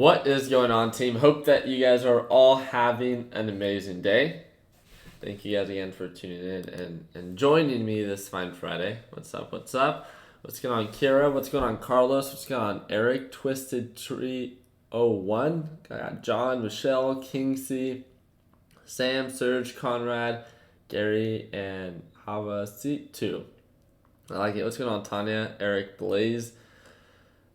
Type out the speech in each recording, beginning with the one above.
What is going on, team? Hope that you guys are all having an amazing day. Thank you guys again for tuning in and joining me this fine Friday. What's up? What's up? What's going on, Kira? What's going on, Carlos? What's going on, Eric? Twisted Tree 01. I got John, Michelle, Kingsley, Sam, Serge, Conrad, Gary, and Hava Seat 2. I like it. What's going on, Tanya, Eric, Blaze?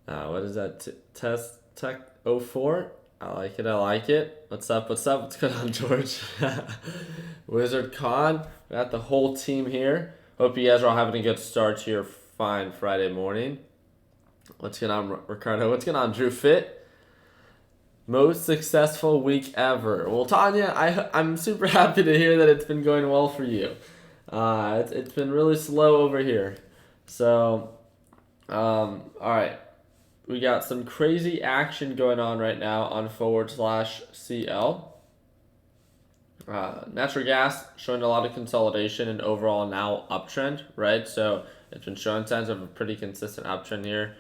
What is that? Test Tech 04? I like it. I like it. What's up? What's up? What's going on, George? Wizard Con. We got the whole team here. Hope you guys are all having a good start to your fine Friday morning. What's going on, Ricardo? What's going on, Drew Fit? Most successful week ever. Well, Tanya, I'm super happy to hear that it's been going well for you. It's been really slow over here. So, all right. We got some crazy action going on right now on /CL. Natural gas showing a lot of consolidation and overall now uptrend, right? So it's been showing signs of a pretty consistent uptrend here.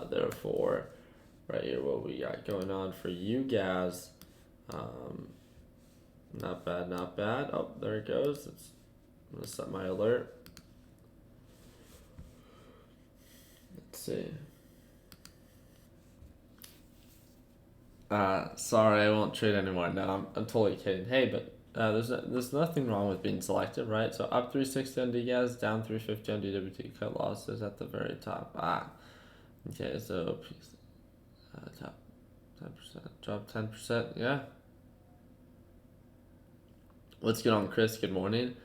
Therefore, right here, what we got going on for you guys. Not bad, not bad. Oh, there it goes. I'm going to set my alert. Let's see. Sorry, I won't trade anymore. No, I'm totally kidding. Hey, but there's nothing wrong with being selected, right? So up 360 on DGAS, down 350 on DWT. Cut losses at the very top. Okay, so top 10%, drop 10%. Yeah. What's going on, Chris? Good morning.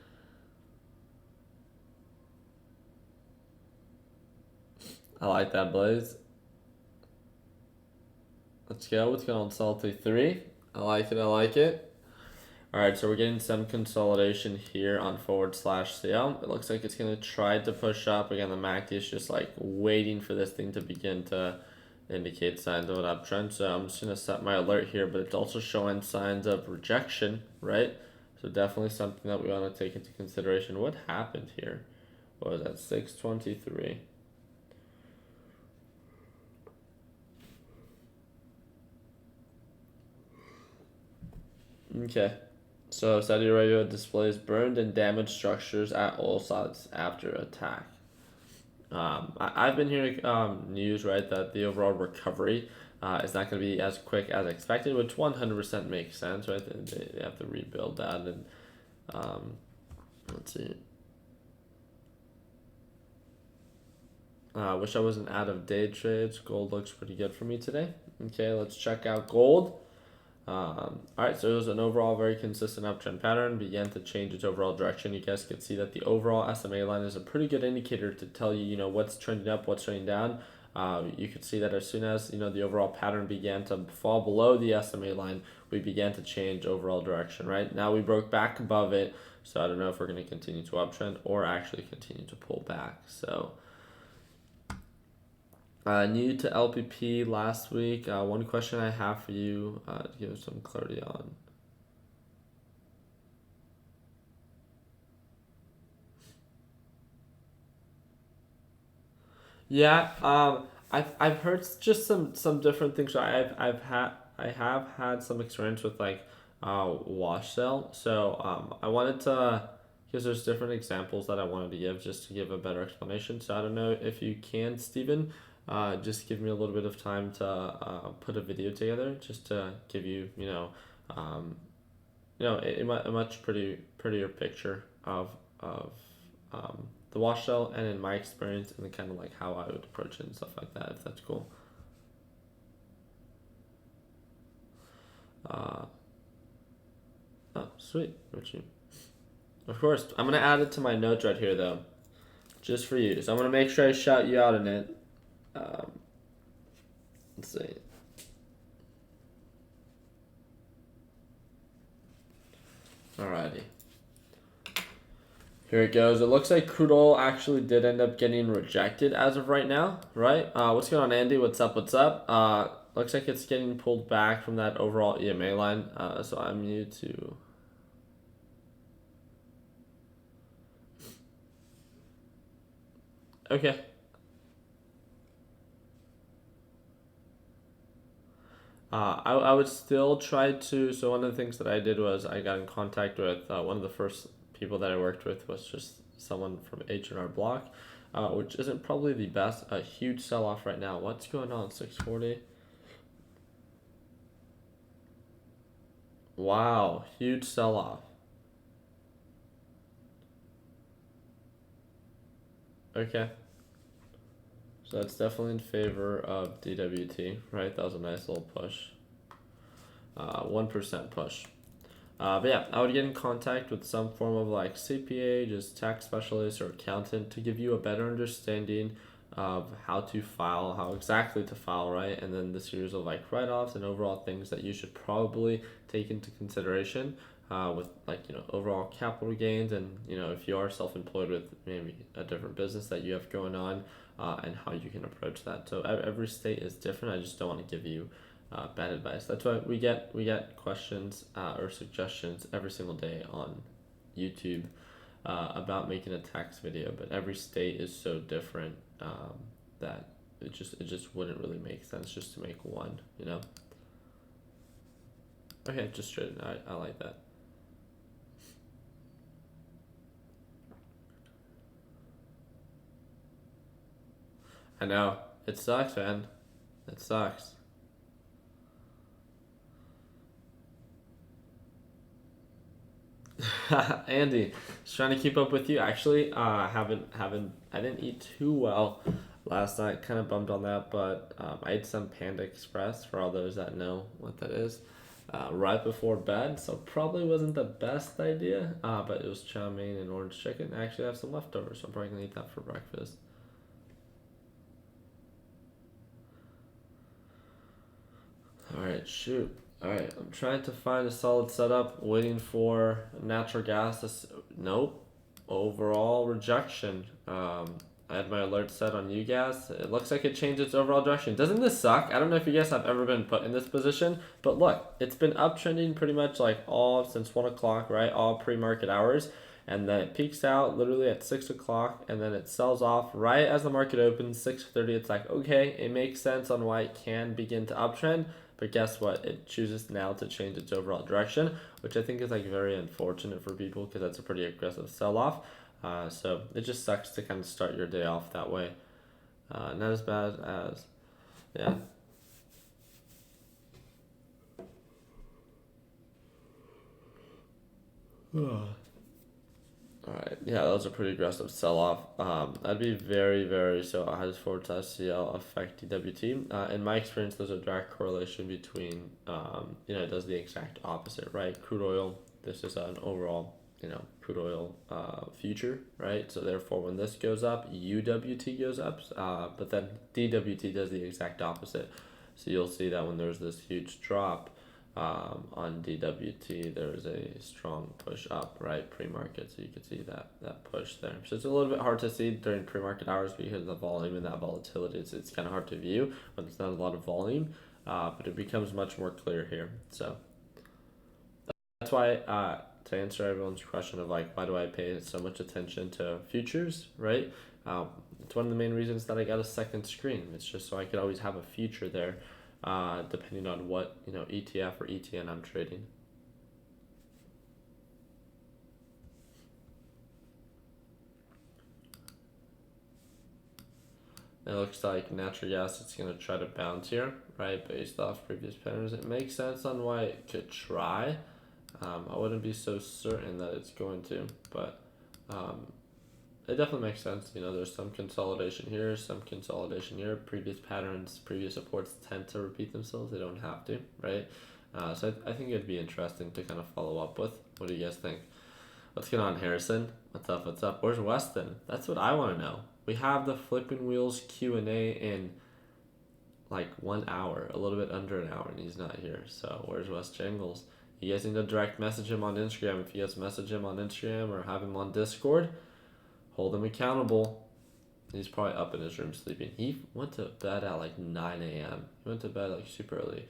I like that, Blaze. Let's go. What's going on, Salty 3? I like it. I like it. All right, so we're getting some consolidation here on /CL. It looks like it's going to try to push up. Again, the MACD is just like waiting for this thing to begin to indicate signs of an uptrend. So I'm just going to set my alert here, but it's also showing signs of rejection, right? So definitely something that we want to take into consideration. What happened here? What was that? 623. Okay, so Saudi Arabia displays burned and damaged structures at oil sites after attack. I've been hearing news, right, that the overall recovery is not going to be as quick as expected, which 100% makes sense, right? They have to rebuild that, and let's see. Wish I wasn't out of day trades. Gold looks pretty good for me today. Okay, let's check out gold. Alright, so it was an overall very consistent uptrend pattern, began to change its overall direction. You guys can see that the overall SMA line is a pretty good indicator to tell you, what's trending up, what's trending down. You could see that as soon as, the overall pattern began to fall below the SMA line, we began to change overall direction, right? Now we broke back above it, so I don't know if we're going to continue to uptrend or actually continue to pull back. So new to LPP last week. One question I have for you to give some clarity on. Yeah, I've heard just some different things. So I have had some experience with like wash sale. So I wanted to, because there's different examples that I wanted to give just to give a better explanation. So I don't know if you can, Steven. Just give me a little bit of time to put a video together, just to give you, a much prettier picture of the wash cell and in my experience and then kind of like how I would approach it and stuff like that. If that's cool. Oh, sweet, Richie. Of course, I'm gonna add it to my notes right here though, just for you. So I'm gonna make sure I shout you out in it. Let's see. Alrighty. Here it goes. It looks like crude oil actually did end up getting rejected as of right now, right? What's going on, Andy? What's up? What's up? Looks like it's getting pulled back from that overall EMA line. So I'm new to. Okay. I would still try to. So one of the things that I did was I got in contact with one of the first people that I worked with was just someone from H&R Block, which isn't probably the best. A huge sell off right now. What's going on? 640. Wow, huge sell off. Okay. So that's definitely in favor of DWT, right? That was a nice little push. 1% push. But yeah, I would get in contact with some form of like CPA, just tax specialist or accountant to give you a better understanding of how to file, how exactly to file, right? And then the series of like write-offs and overall things that you should probably take into consideration with like, overall capital gains and, if you are self-employed with maybe a different business that you have going on and how you can approach that. So every state is different. I just don't want to give you bad advice. That's why we get questions or suggestions every single day on YouTube about making a tax video, but every state is so different that it just wouldn't really make sense just to make one, Okay, just straight. I like that. I know it sucks, man. It sucks. Andy, just trying to keep up with you. Actually, I didn't eat too well last night. Kind of bummed on that, but I ate some Panda Express for all those that know what that is. Right before bed, so probably wasn't the best idea. But it was chow mein and orange chicken. I actually have some leftovers, so I'm probably gonna eat that for breakfast. All right, shoot. All right, I'm trying to find a solid setup. Waiting for natural gas. Nope. Overall rejection. I had my alert set on you guys. It looks like it changed its overall direction. Doesn't this suck? I don't know if you guys have ever been put in this position, but look, it's been uptrending pretty much like all since 1 o'clock, right? All pre-market hours, and then it peaks out literally at 6 o'clock, and then it sells off right as the market opens 6:30. It's like okay, it makes sense on why it can begin to uptrend. But guess what? It chooses now to change its overall direction, which I think is like very unfortunate for people because that's a pretty aggressive sell off. So it just sucks to kind of start your day off that way. Not as bad as, yeah. All right, yeah, that was a pretty aggressive sell off. I'd be very, very so I just forward to SCL affect DWT. In my experience, there's a direct correlation between, it does the exact opposite, right? Crude oil, this is an overall, crude oil future, right? So therefore, when this goes up, UWT goes up, but then DWT does the exact opposite. So you'll see that when there's this huge drop, on DWT, there was a strong push up, right, pre-market. So you could see that push there. So it's a little bit hard to see during pre-market hours because of the volume and that volatility. It's kind of hard to view when there's not a lot of volume, but it becomes much more clear here. So that's why, to answer everyone's question of like, why do I pay so much attention to futures, right? It's one of the main reasons that I got a second screen. It's just so I could always have a future there depending on what ETF or ETN I'm trading. It looks like natural gas it's going to try to bounce here, right, based off previous patterns. It makes sense on why it could try. I wouldn't be so certain that it's going to, but it definitely makes sense. There's some consolidation here, some consolidation here. Previous patterns, previous supports tend to repeat themselves. They don't have to, right? So I think it'd be interesting to kind of follow up with. What do you guys think? What's going on, Harrison? What's up? What's up? Where's Weston? That's what I want to know. We have the Flipping Wheels Q&A in like 1 hour, a little bit under an hour, and he's not here. So where's Wes Jangles? You guys need to direct message him on Instagram. If you guys message him on Instagram or have him on Discord, hold him accountable. He's probably up in his room sleeping. He went to bed at like 9 a.m. He went to bed like super early.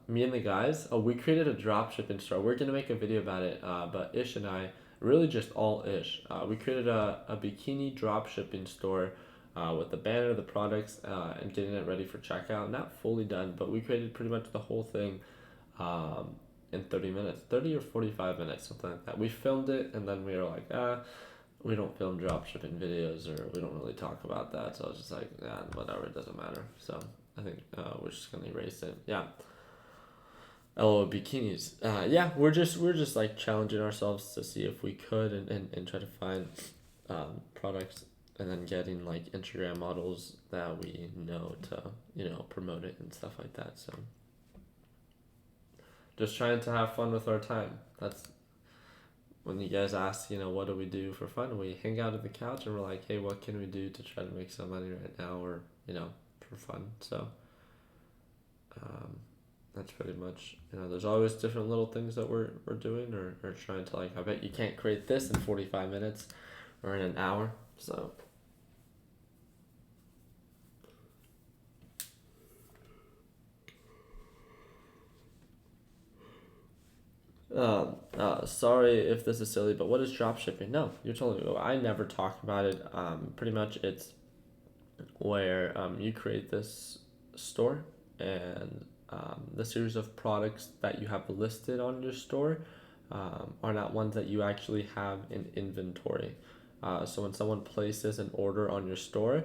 Me and the guys, we created a drop shipping store. We're going to make a video about it, but Ish and I, really just all Ish, we created a bikini drop shipping store with the banner, the products, and getting it ready for checkout. Not fully done, but we created pretty much the whole thing in 30 minutes, 30 or 45 minutes, something like that. We filmed it, and then we were like, we don't film dropshipping videos, or we don't really talk about that. So I was just like, yeah, whatever, it doesn't matter. So I think we're just gonna erase it. Yeah. LO bikinis. Yeah, we're just like challenging ourselves to see if we could and try to find products, and then getting like Instagram models that we know to promote it and stuff like that. So just trying to have fun with our time. That's when you guys ask, what do we do for fun? We hang out at the couch and we're like, hey, what can we do to try to make some money right now, or for fun. So that's pretty much, there's always different little things that we're doing, or trying to, like, I bet you can't create this in 45 minutes or in an hour. So sorry if this is silly, but what is drop shipping? No, you're totally, I never talk about it. Pretty much it's where you create this store, and the series of products that you have listed on your store are not ones that you actually have in inventory. So when someone places an order on your store,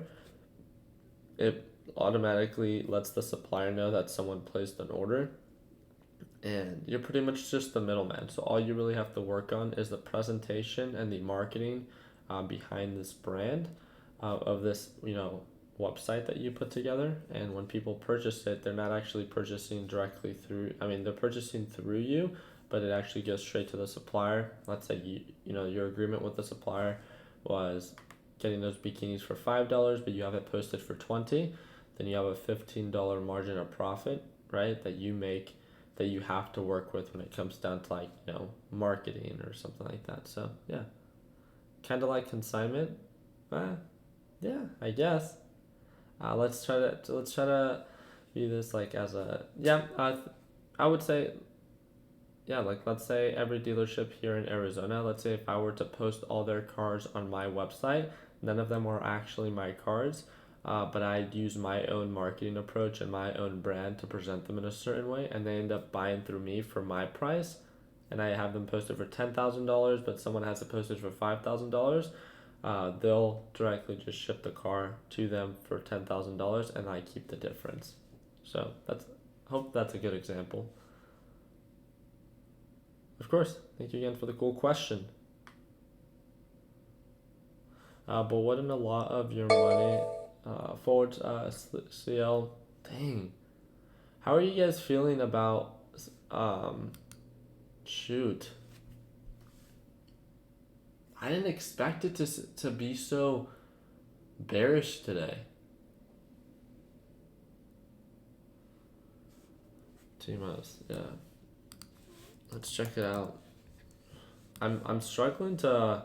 it automatically lets the supplier know that someone placed an order, and you're pretty much just the middleman. So all you really have to work on is the presentation and the marketing behind this brand of this website that you put together. And when people purchase it, they're not actually purchasing directly through, they're purchasing through you, but it actually goes straight to the supplier. Let's say your agreement with the supplier was getting those bikinis for $5, but you have it posted for 20, then you have a $15 margin of profit, right, that you make, that you have to work with when it comes down to, like, marketing or something like that. So yeah, kind of like consignment. Yeah, I guess. Let's try to view this like as a, I would say, yeah, like, let's say every dealership here in Arizona, let's say if I were to post all their cars on my website, none of them are actually my cars, but I'd use my own marketing approach and my own brand to present them in a certain way, and they end up buying through me for my price, and I have them posted for $10,000, but someone has it posted for $5,000. They'll directly just ship the car to them for $10,000, and I keep the difference. So hope that's a good example. Of course. Thank you again for the cool question. But wouldn't a lot of your money forward CL? Dang. How are you guys feeling about shoot? I didn't expect it to be so bearish today. T-minus, yeah. Let's check it out. I'm struggling to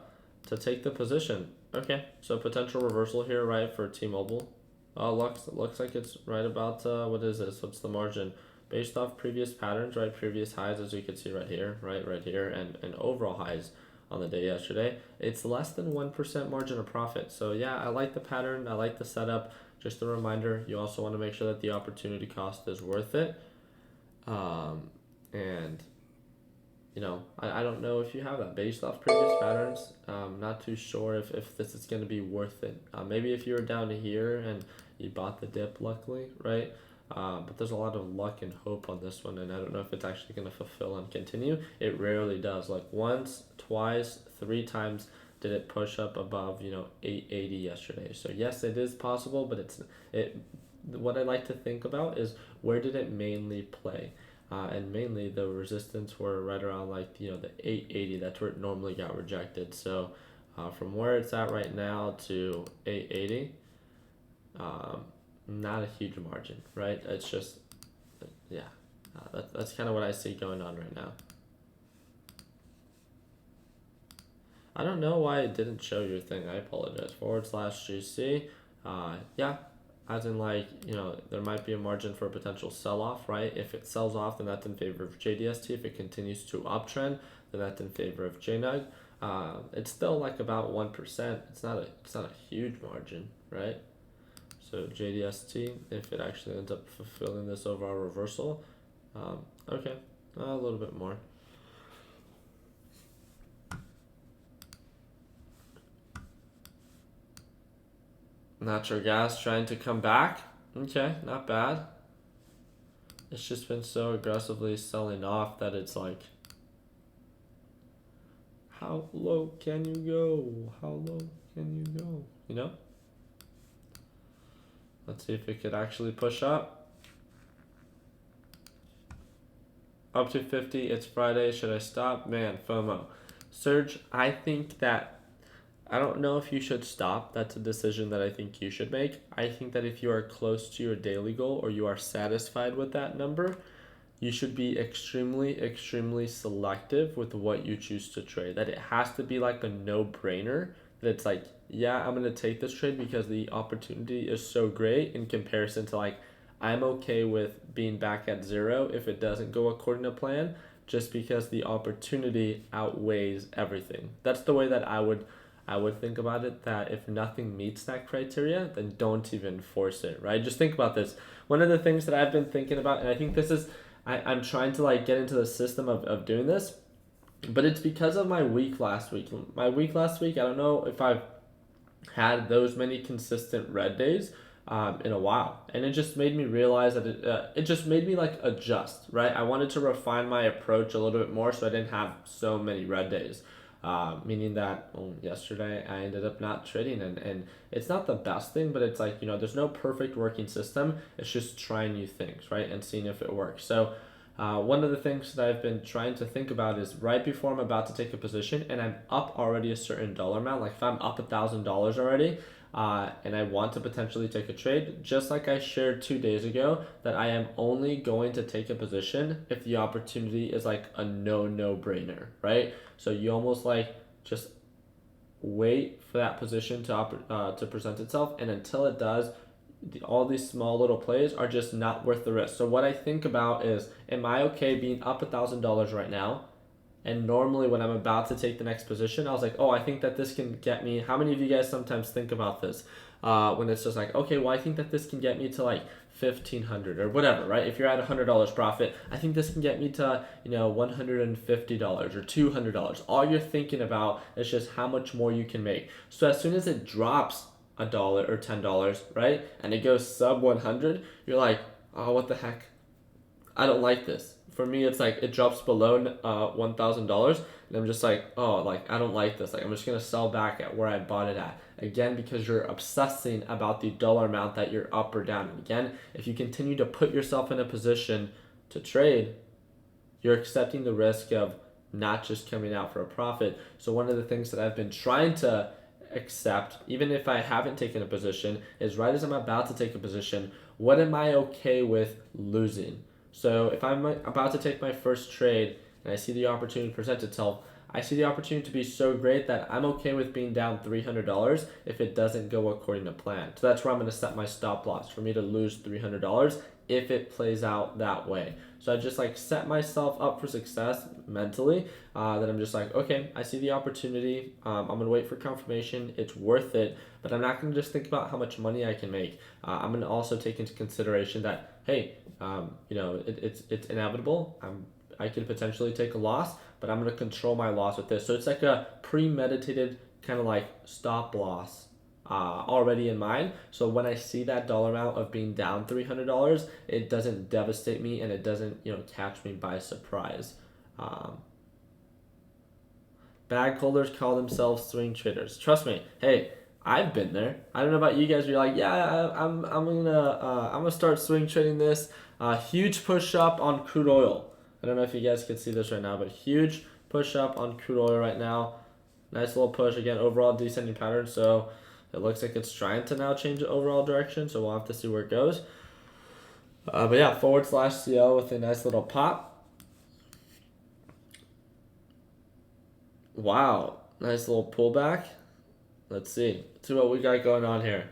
take the position. Okay, so potential reversal here, right, for T-Mobile. Looks like it's right about what is this? What's the margin? Based off previous patterns, right? Previous highs, as you can see right here, right here, and overall highs on the day yesterday. It's less than 1% margin of profit. So yeah, I like the pattern. I like the setup. Just a reminder, you also want to make sure that the opportunity cost is worth it. And I don't know if you have that based off previous patterns. Not too sure if this is going to be worth it. Maybe if you were down here and you bought the dip, luckily, right? But there's a lot of luck and hope on this one, and I don't know if it's actually going to fulfill and continue. It rarely does. Like once, twice, 3 times did it push up above 880 yesterday. So yes, it is possible, but what I like to think about is where did it mainly play. And mainly the resistance were right around the 880. That's where it normally got rejected. So from where it's at right now to 880, not a huge margin, right? It's just, that's kind of what I see going on right now. I don't know why it didn't show your thing. I apologize. /GC. As in, there might be a margin for a potential sell-off, right? If it sells off, then that's in favor of JDST. If it continues to uptrend, then that's in favor of JNUG. It's still about 1%. It's not a huge margin, right? So JDST, if it actually ends up fulfilling this overall reversal, okay, a little bit more. Natural gas trying to come back. Okay, not bad. It's just been so aggressively selling off that it's like, how low can you go? How low can you go? You know? Let's see if it could actually push up. Up to 50, it's Friday. Should I stop? Man, FOMO. Serge, I think that I don't know if you should stop. That's a decision that I think you should make. I think that if you are close to your daily goal or you are satisfied with that number, you should be extremely, extremely selective with what you choose to trade. That it has to be like a no-brainer. That it's like, yeah, I'm going to take this trade because the opportunity is so great in comparison to like, I'm okay with being back at zero if it doesn't go according to plan, just because the opportunity outweighs everything. That's the way that I would think about it, that if nothing meets that criteria, then don't even force it, right? Just think about this. One of the things that I've been thinking about, and I think this is, I'm trying to like get into the system of doing this, but it's because of my week last week. My week last week, I don't know if I've had those many consistent red days in a while, and it just made me realize that it just made me like adjust, right? I wanted to refine my approach a little bit more so I didn't have so many red days. Meaning that yesterday I ended up not trading, and it's not the best thing, but it's like, there's no perfect working system. It's just trying new things, right, and seeing if it works. So one of the things that I've been trying to think about is right before I'm about to take a position and I'm up already a certain dollar amount, like if I'm up $1,000 already, and I want to potentially take a trade, just like I shared 2 days ago, that I am only going to take a position if the opportunity is like a no-brainer, right? So you almost like just wait for that position to present itself, and until it does, all these small little plays are just not worth the risk. So what I think about is, am I okay being up $1,000 right now? And normally when I'm about to take the next position, I was like, oh, I think that this can get me. How many of you guys sometimes think about this? When it's just like, okay, well, I think that this can get me to like 1,500 or whatever, right? If you're at $100 profit, I think this can get me to, $150 or $200. All you're thinking about is just how much more you can make. So as soon as it drops $1 or $10, right, and it goes sub 100, you're like, oh, what the heck? I don't like this. For me, it's like it drops below $1,000, and I'm just like, oh, like I don't like this. Like I'm just gonna sell back at where I bought it at. Again, because you're obsessing about the dollar amount that you're up or down. And again, if you continue to put yourself in a position to trade, you're accepting the risk of not just coming out for a profit. So one of the things that I've been trying to accept, even if I haven't taken a position, is right as I'm about to take a position, what am I okay with losing? So if I'm about to take my first trade and I see the opportunity present itself, I see the opportunity to be so great that I'm okay with being down $300 if it doesn't go according to plan. So that's where I'm going to set my stop loss, for me to lose $300 if it plays out that way. So I just like set myself up for success mentally, that I'm just like, okay, I see the opportunity. I'm going to wait for confirmation. It's worth it. But I'm not going to just think about how much money I can make. I'm going to also take into consideration that, hey, it's inevitable. I could potentially take a loss, but I'm going to control my loss with this. So it's like a premeditated kind of like stop loss already in mind. So when I see that dollar amount of being down $300, it doesn't devastate me and it doesn't, catch me by surprise. Bag holders call themselves swing traders. Trust me. Hey, I've been there. I don't know about you guys. You're like, yeah, I'm gonna start swing trading this. Huge push up on crude oil. I don't know if you guys can see this right now, but huge push up on crude oil right now. Nice little push again. Overall descending pattern. So it looks like it's trying to now change the overall direction. So we'll have to see where it goes. But yeah, /CL with a nice little pop. Wow, nice little pullback. Let's see. Let's see what we got going on here.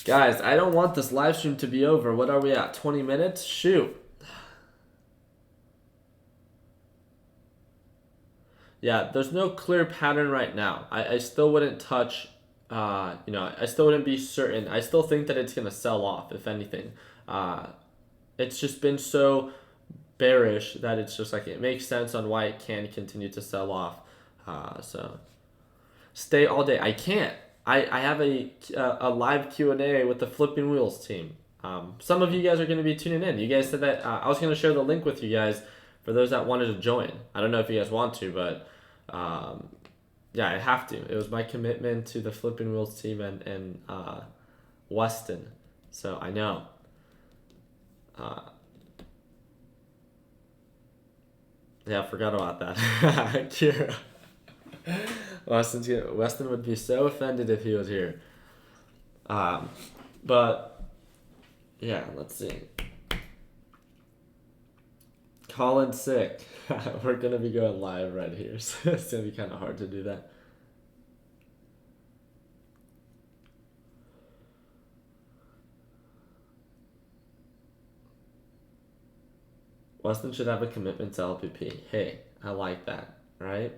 Guys, I don't want this live stream to be over. What are we at? 20 minutes? Shoot. Yeah, there's no clear pattern right now. I still wouldn't touch, I still wouldn't be certain. I still think that it's going to sell off, if anything. It's just been so bearish that it's just like it makes sense on why it can continue to sell off. So stay all day. I can't. I have a live Q&A with the Flipping Wheels team. Some of you guys are going to be tuning in. You guys said that I was going to share the link with you guys for those that wanted to join. I don't know if you guys want to, but yeah, I have to. It was my commitment to the Flipping Wheels team and Weston. So I know. Yeah, I forgot about that. Kira. Weston would be so offended if he was here. But yeah, let's see. Colin's sick. We're gonna be going live right here, so it's gonna be kind of hard to do that. Weston should have a commitment to LPP. Hey, I like that, right?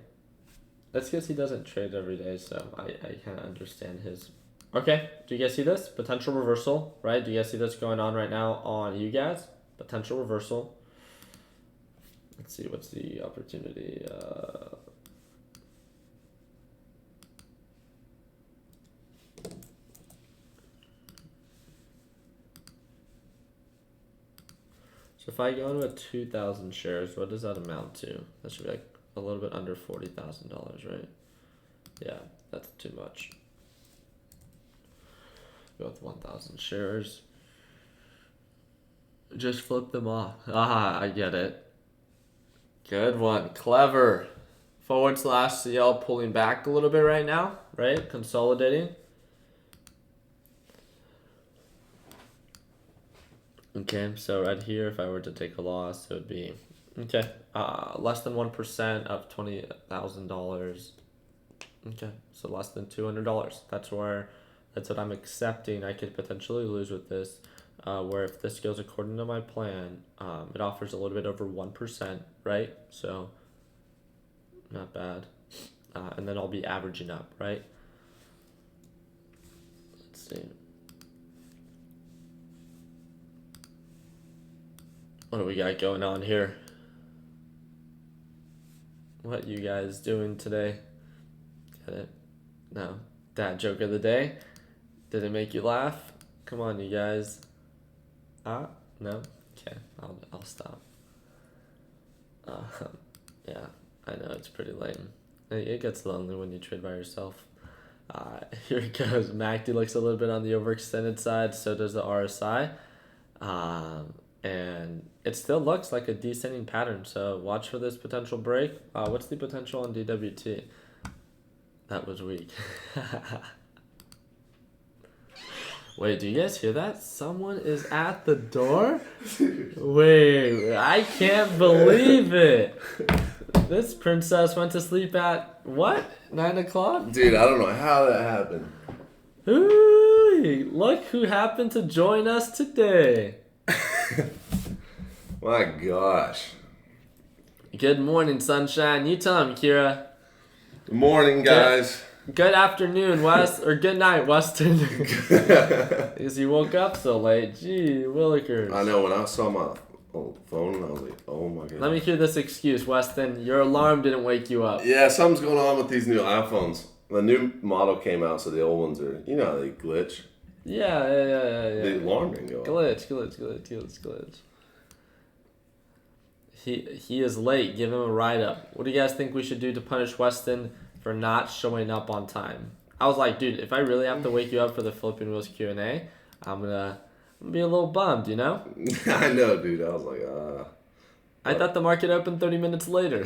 That's because he doesn't trade every day, so I kind of understand his... Okay, do you guys see this? Potential reversal, right? Do you guys see this going on right now on you guys? Potential reversal. Let's see, what's the opportunity? So if I go into a 2,000 shares, what does that amount to? That should be like a little bit under $40,000, right? Yeah, that's too much. Go with 1,000 shares. Just flip them off. Ah, I get it. Good one. Clever. / CL pulling back a little bit right now, right? Consolidating. Okay, so right here, if I were to take a loss, it would be, okay, less than 1% of $20,000. Okay, so less than $200. That's what I'm accepting I could potentially lose with this. Where if this goes according to my plan, it offers a little bit over 1%, right? So not bad. And then I'll be averaging up, right? Let's see. What do we got going on here? What you guys doing today? Get it? No. Dad joke of the day? Did it make you laugh? Come on, you guys. No? Okay, I'll stop. Yeah, I know it's pretty lame. It gets lonely when you trade by yourself. Here it goes. MACD looks a little bit on the overextended side, so does the RSI. And it still looks like a descending pattern, so watch for this potential break. What's the potential on DWT? That was weak. Wait, do you guys hear that? Someone is at the door? Wait, I can't believe it. This princess went to sleep at, what? 9 o'clock? Dude, I don't know how that happened. Ooh, look who happened to join us today. My gosh. Good morning, sunshine. You tell him, Kira. Good morning, guys. Good afternoon, West, or good night, Weston. Because you woke up so late. Gee, Willikers. I know, when I saw my phone, I was like, oh my god. Let me hear this excuse, Weston. Your alarm didn't wake you up. Yeah, something's going on with these new iPhones. The new model came out, so the old ones are, you know how they glitch. Yeah. The alarm didn't go off. Glitch. He is late. Give him a ride-up. What do you guys think we should do to punish Weston for not showing up on time? I was like, dude, if I really have to wake you up for the Flipping Wheels Q&A, I'm gonna be a little bummed, you know? I know, dude. I was like, I thought the market opened 30 minutes later.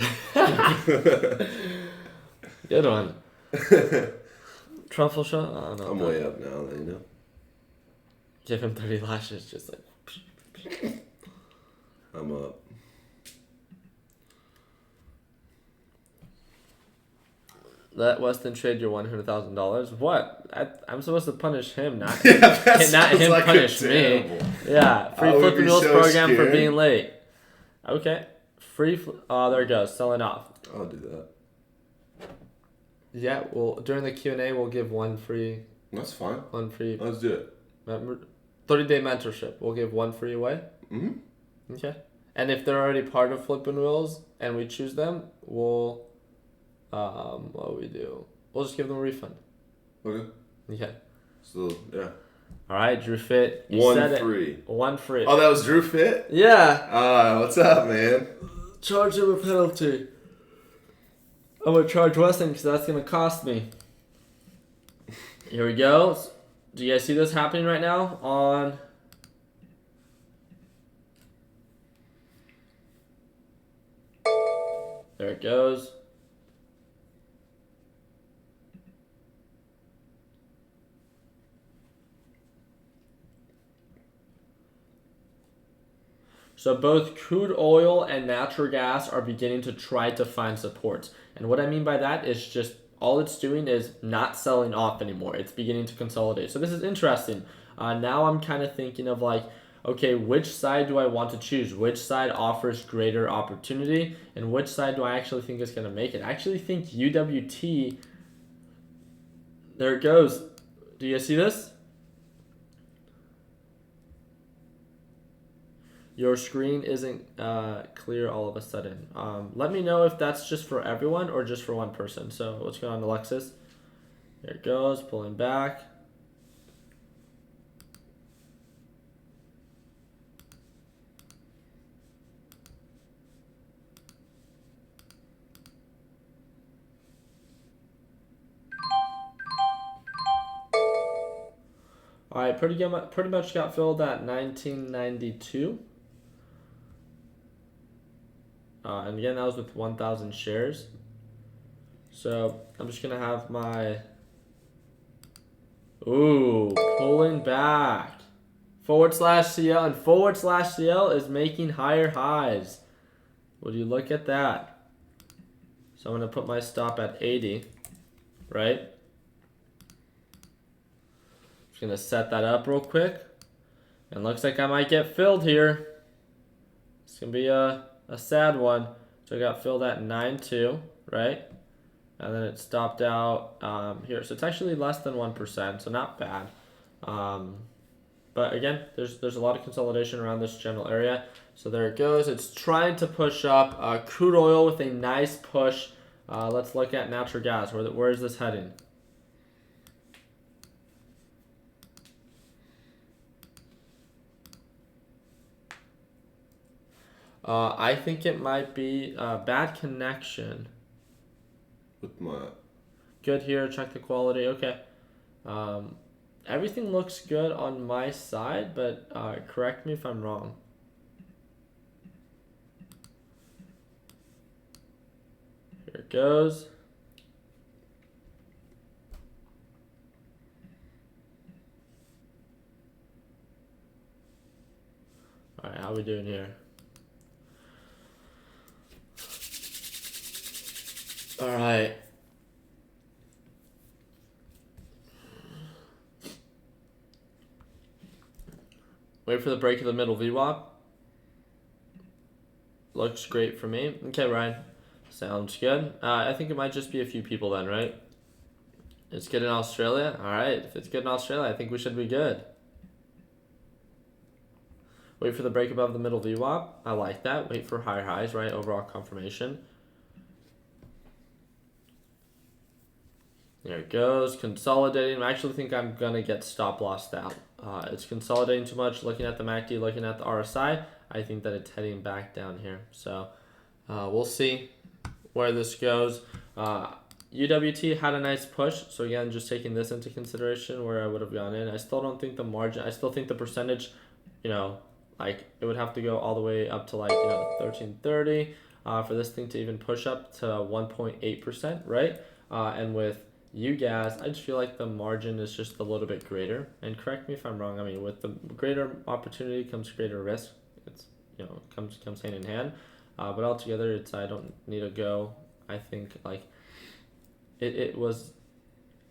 Good one. Truffle shot? Oh, no, I'm way up now, you know? Give him 30 lashes, just like... I'm up. Let Weston trade your $100,000. What? I'm supposed to punish him, not Yeah, that not sounds him like punish me. terrible. Yeah, free I would flipping be wheels so program for scared. being late. Okay, oh, there it goes, selling off. I'll do that. Yeah, well, during the Q&A, we'll give one free. That's fine. One free. Let's do it. 30-day mentorship. We'll give one free away. Mm-hmm. Okay. And if they're already part of Flippin' Wheels and we choose them, we'll what we do? We'll just give them a refund. Okay. Okay. So yeah. All right, Drew Fit. You One said free. It. One free. Oh, that was Drew Fit? Yeah. What's up, man? Charge him a penalty. I'm gonna charge Weston because that's gonna cost me. Here we go. Do you guys see this happening right now on? There it goes. So both crude oil and natural gas are beginning to try to find supports. And what I mean by that is just all it's doing is not selling off anymore. It's beginning to consolidate. So this is interesting. Now I'm kind of thinking of like, okay, which side do I want to choose? Which side offers greater opportunity? And which side do I actually think is going to make it? I actually think UWT, there it goes. Do you guys see this? Your screen isn't clear all of a sudden. Let me know if that's just for everyone or just for one person. So what's going on, Alexis? There it goes, pulling back. All right, pretty much got filled at 1992. And again, that was with 1,000 shares. So I'm just going to have my... Ooh, pulling back. /CL, and /CL is making higher highs. Would you look at that? So I'm going to put my stop at 80, right? Just going to set that up real quick. And looks like I might get filled here. It's going to be a sad one. So I got filled at 9.2, right? And then it stopped out here. So it's actually less than 1%, so not bad. But again, there's a lot of consolidation around this general area. So there it goes. It's trying to push up. Crude oil with a nice push. Let's look at natural gas. Where is this heading? I think it might be a bad connection. With my... Good here. Check the quality. Okay. Everything looks good on my side, but correct me if I'm wrong. Here it goes. All right, how are we doing here? All right. Wait for the break of the middle VWAP. Looks great for me. Okay, Ryan. Sounds good. I think it might just be a few people then, right? It's good in Australia? All right. If it's good in Australia, I think we should be good. Wait for the break above the middle VWAP. I like that. Wait for higher highs, right? Overall confirmation. There it goes. Consolidating. I actually think I'm going to get stop lossed out. It's consolidating too much. Looking at the MACD, looking at the RSI, I think that it's heading back down here. So we'll see where this goes. UWT had a nice push. So again, just taking this into consideration where I would have gone in. I still don't think the margin, I still think the percentage, like it would have to go all the way up to 1330 for this thing to even push up to 1.8%, right? And with you guys, I just feel like the margin is just a little bit greater. And correct me if I'm wrong. I mean, with the greater opportunity comes greater risk. It's comes hand in hand. But altogether, I don't need to go. I think it was,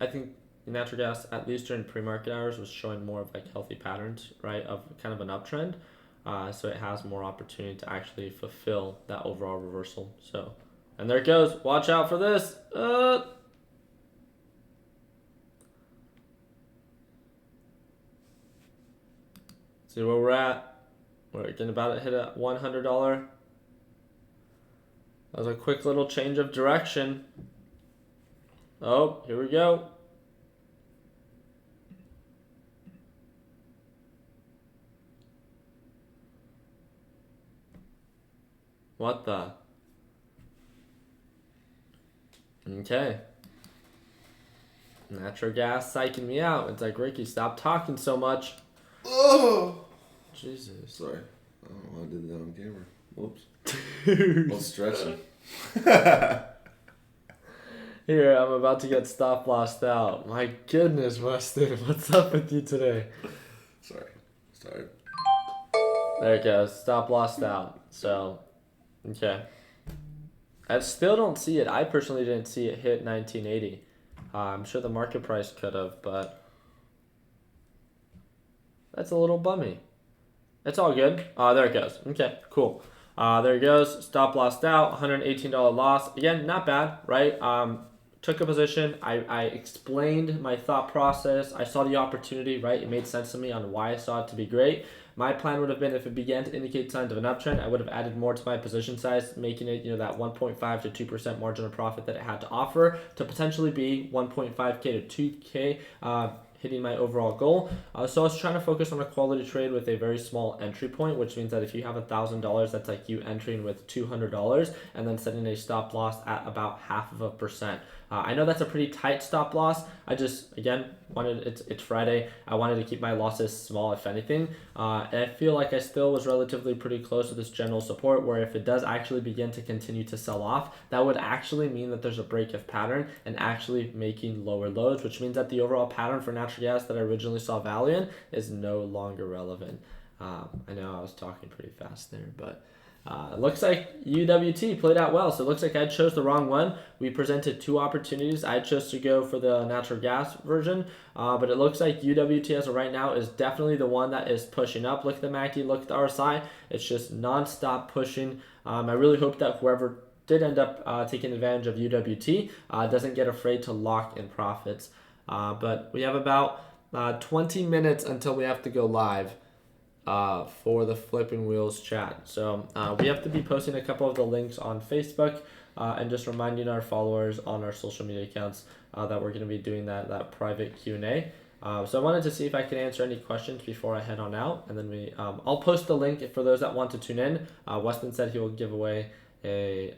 I think natural gas, at least during pre-market hours, was showing more of like healthy patterns, right, of kind of an uptrend. So it has more opportunity to actually fulfill that overall reversal. So, and there it goes. Watch out for this. See where we're at. We're getting about to hit a $100. That was a quick little change of direction. Oh, here we go. What the? Okay. Natural gas psyching me out. It's like, Ricky, stop talking so much. Oh! Jesus. Sorry. I don't know why I did that on camera. Whoops. I was stretching. Here, I'm about to get stop lossed out. My goodness, Weston, what's up with you today? Sorry. There it goes. Stop lossed out. So, okay. I still don't see it. I personally didn't see it hit 1980. I'm sure the market price could have, but that's a little bummy. It's all good. There it goes. Okay, cool. There it goes. Stop lossed out. $118 loss. Again, not bad, right? Took a position. I explained my thought process. I saw the opportunity, right? It made sense to me on why I saw it to be great. My plan would have been, if it began to indicate signs of an uptrend, I would have added more to my position size, making it, that 1.5 to 2% margin of profit that it had to offer to potentially be 1.5K to 2K, hitting my overall goal. So I was trying to focus on a quality trade with a very small entry point, which means that if you have $1,000, that's like you entering with $200 and then setting a stop loss at about 0.5%. I know that's a pretty tight stop loss. I just, again, it's Friday. I wanted to keep my losses small, if anything. And I feel like I still was relatively pretty close to this general support, where if it does actually begin to continue to sell off, that would actually mean that there's a break of pattern and actually making lower lows, which means that the overall pattern for natural gas that I originally saw value in is no longer relevant. I know I was talking pretty fast there, but it looks like UWT played out well. So it looks like I chose the wrong one. We presented two opportunities. I chose to go for the natural gas version, but it looks like UWT as of right now is definitely the one that is pushing up. Look at the MACD, look at the RSI. It's just nonstop pushing. I really hope that whoever did end up taking advantage of UWT doesn't get afraid to lock in profits. But we have about 20 minutes until we have to go live for the Flipping Wheels chat. So we have to be posting a couple of the links on Facebook and just reminding our followers on our social media accounts that we're going to be doing that private Q&A. So I wanted to see if I can answer any questions before I head on out, and then I'll post the link for those that want to tune in. Weston said he will give away a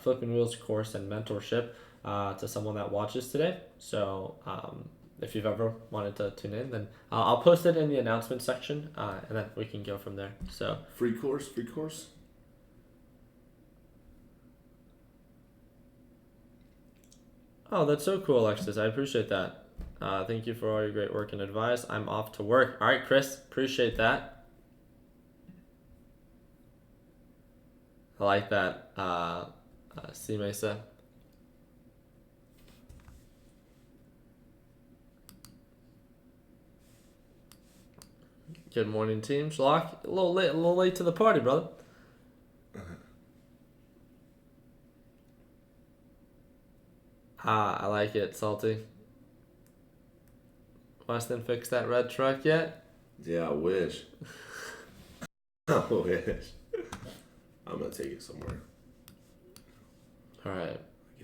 Flipping Wheels course and mentorship to someone that watches today. So if you've ever wanted to tune in, then I'll post it in the announcement section, and then we can go from there. So Free course. Oh, that's so cool, Alexis. I appreciate that. Thank you for all your great work and advice. I'm off to work. All right, Chris, appreciate that. I like that. C Mesa. Good morning, team. Schlock, a little late to the party, brother. I like it, Salty. Weston fixed that red truck yet? Yeah, I wish. I wish. I'm gonna take it somewhere. All right.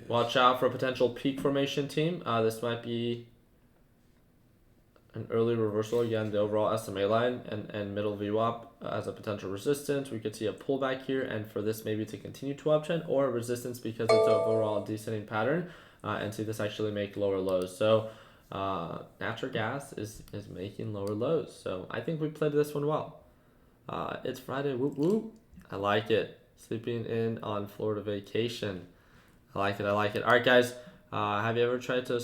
Watch out for a potential peak formation, team. This might be an early reversal. Again, the overall SMA line and middle VWAP as a potential resistance. We could see a pullback here, and for this maybe to continue to uptrend, or a resistance because it's overall a descending pattern, and see this actually make lower lows. So natural gas is making lower lows. So I think we played this one well. It's Friday. Whoop whoop. I like it. Sleeping in on Florida vacation. I like it. All right, guys. Have you ever tried to...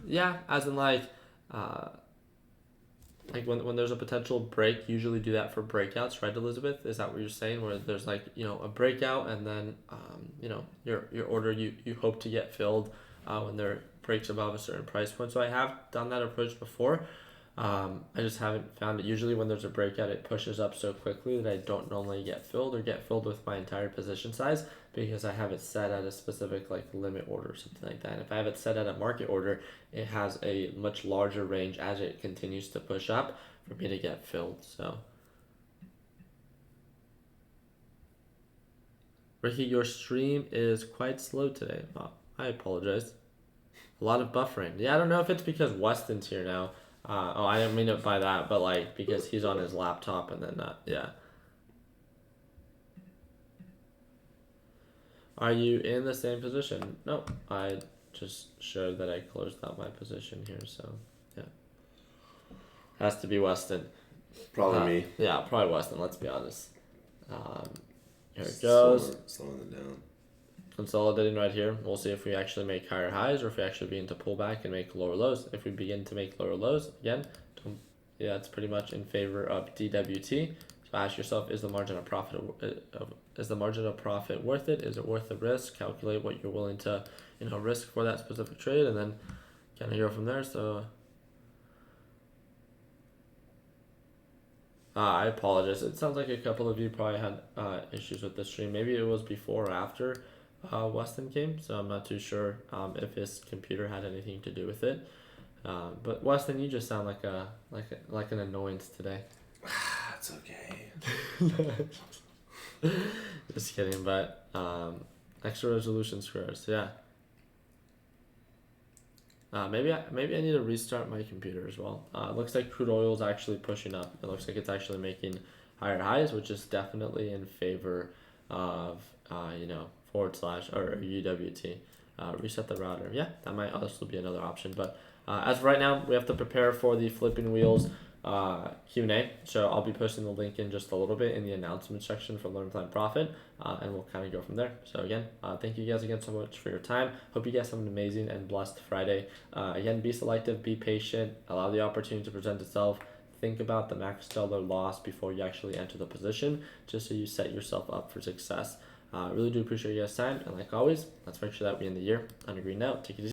yeah, as in like... like when there's a potential break, usually do that for breakouts, right, Elizabeth? Is that what you're saying? Where there's like, a breakout, and then your order, you hope to get filled when there breaks above a certain price point. So I have done that approach before. I just haven't found it. Usually when there's a breakout, it pushes up so quickly that I don't normally get filled or get filled with my entire position size, because I have it set at a specific like limit order or something like that. And if I have it set at a market order, it has a much larger range as it continues to push up for me to get filled. So, Ricky, your stream is quite slow today. Wow, I apologize. A lot of buffering. Yeah, I don't know if it's because Weston's here now. I didn't mean it by that, but like because he's on his laptop and then yeah. Are you in the same position? No, I just showed that I closed out my position here, so yeah. Has to be Weston. Probably me. Yeah, probably Weston, let's be honest. Here it goes. Slowing it down. Consolidating right here. We'll see if we actually make higher highs or if we actually begin to pull back and make lower lows. If we begin to make lower lows, again, it's pretty much in favor of DWT. So ask yourself, is the margin of profit worth it? Is it worth the risk? Calculate what you're willing to risk for that specific trade, and then kind of go from there. So I apologize. It sounds like a couple of you probably had issues with the stream. Maybe it was before or after Weston came, so I'm not too sure if his computer had anything to do with it. But Weston, you just sound like an annoyance today. It's okay. Just kidding, but extra resolution scores, yeah. Maybe I need to restart my computer as well. It looks like crude oil is actually pushing up. It looks like it's actually making higher highs, which is definitely in favor of / or UWT. Reset the router. Yeah, that might also be another option. But as of right now, we have to prepare for the flipping wheels Q&A. So I'll be posting the link in just a little bit in the announcement section for Learn Plan Profit, and we'll kind of go from there. So again, thank you guys again so much for your time. Hope you guys have an amazing and blessed Friday. Again, be selective, be patient, allow the opportunity to present itself. Think about the max dollar loss before you actually enter the position, just so you set yourself up for success. Really do appreciate you guys' time, and like always, let's make sure that we end the year on a green note. Take it easy.